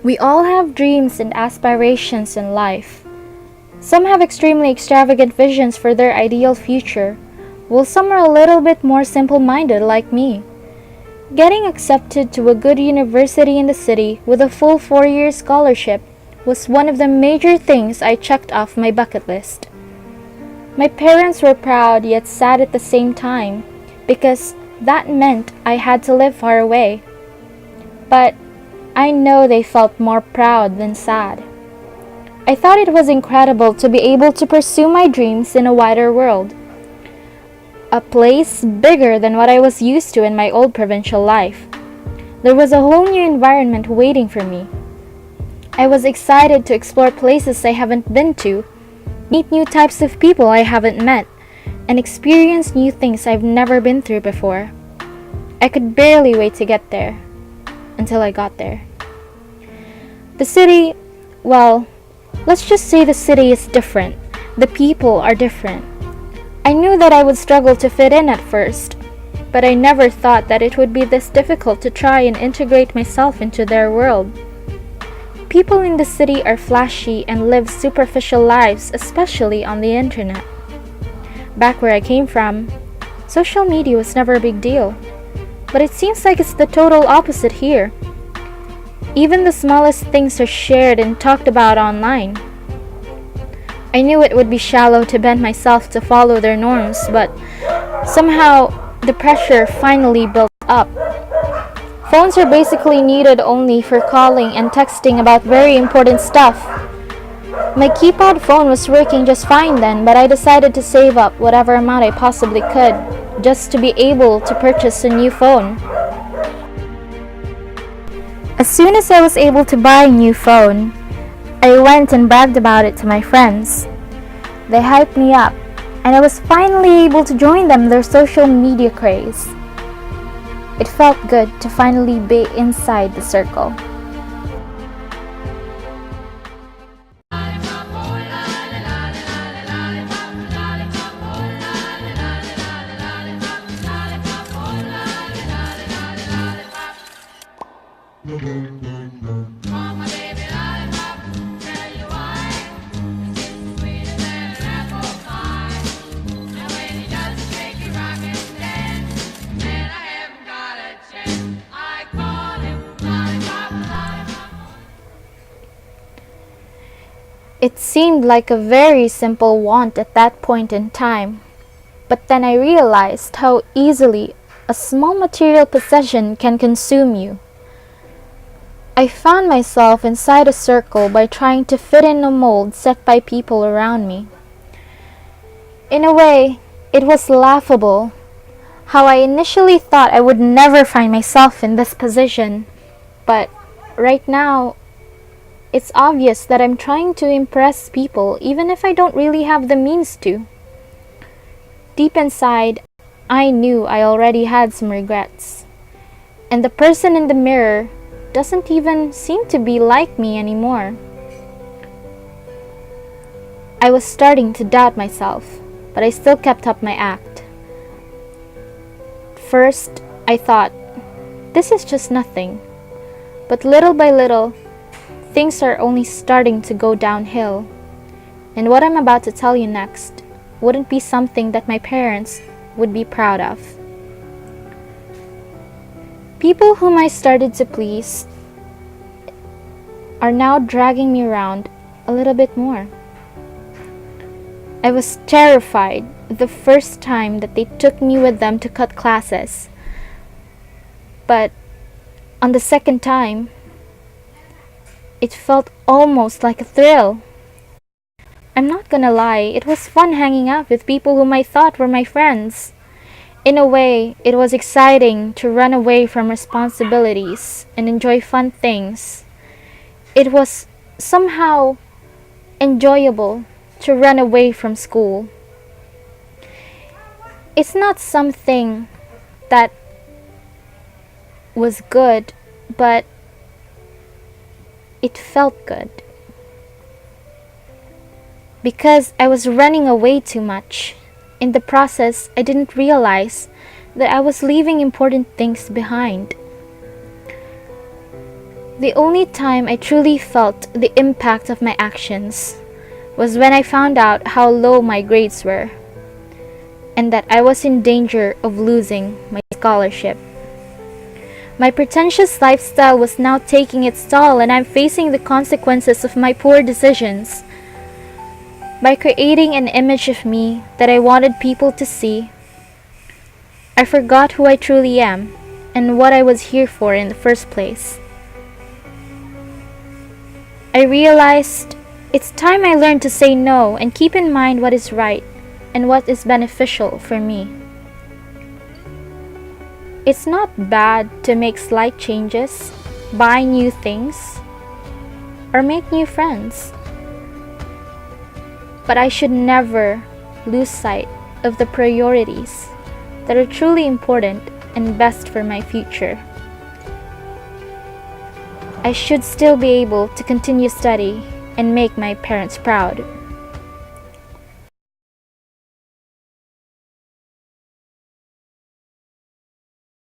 We all have dreams and aspirations in life. Some have extremely extravagant visions for their ideal future, while some are a little bit more simple-minded like me. Getting accepted to a good university in the city with a full 4-year scholarship was one of the major things I checked off my bucket list. My parents were proud yet sad at the same time because that meant I had to live far away. But I know they felt more proud than sad. I thought it was incredible to be able to pursue my dreams in a wider world. A place bigger than what I was used to in my old provincial life. There was a whole new environment waiting for me. I was excited to explore places I haven't been to, meet new types of people I haven't met, and experience new things I've never been through before. I could barely wait to get there, until I got there. The city, well, let's just say the city is different. The people are different. I knew that I would struggle to fit in at first, but I never thought that it would be this difficult to try and integrate myself into their world. People in the city are flashy and live superficial lives, especially on the internet. Back where I came from, social media was never a big deal, but it seems like it's the total opposite here. Even the smallest things are shared and talked about online. I knew it would be shallow to bend myself to follow their norms, but somehow the pressure finally built up. Phones are basically needed only for calling and texting about very important stuff. My keypad phone was working just fine then, but I decided to save up whatever amount I possibly could, just to be able to purchase a new phone. As soon as I was able to buy a new phone, I went and bragged about it to my friends. They hyped me up, and I was finally able to join them in their social media craze. It felt good to finally be inside the circle. It seemed like a very simple want at that point in time, but then I realized how easily a small material possession can consume you. I found myself inside a circle by trying to fit in a mold set by people around me. In a way, it was laughable how I initially thought I would never find myself in this position, but right now, it's obvious that I'm trying to impress people even if I don't really have the means to. Deep inside, I knew I already had some regrets. And the person in the mirror doesn't even seem to be like me anymore. I was starting to doubt myself, but I still kept up my act. First, I thought, this is just nothing. But little by little, things are only starting to go downhill, and what I'm about to tell you next wouldn't be something that my parents would be proud of. People whom I started to please are now dragging me around a little bit more. I was terrified the first time that they took me with them to cut classes, but on the second time, it felt almost like a thrill. I'm not gonna lie, it was fun hanging out with people whom I thought were my friends. In a way, it was exciting to run away from responsibilities and enjoy fun things. It was somehow enjoyable to run away from school. It's not something that was good, but it felt good. Because I was running away too much. In the process, I didn't realize that I was leaving important things behind. The only time I truly felt the impact of my actions was when I found out how low my grades were, and that I was in danger of losing my scholarship. My pretentious lifestyle was now taking its toll, and I'm facing the consequences of my poor decisions. By creating an image of me that I wanted people to see, I forgot who I truly am and what I was here for in the first place. I realized it's time I learned to say no and keep in mind what is right and what is beneficial for me. It's not bad to make slight changes, buy new things, or make new friends. But I should never lose sight of the priorities that are truly important and best for my future. I should still be able to continue study and make my parents proud.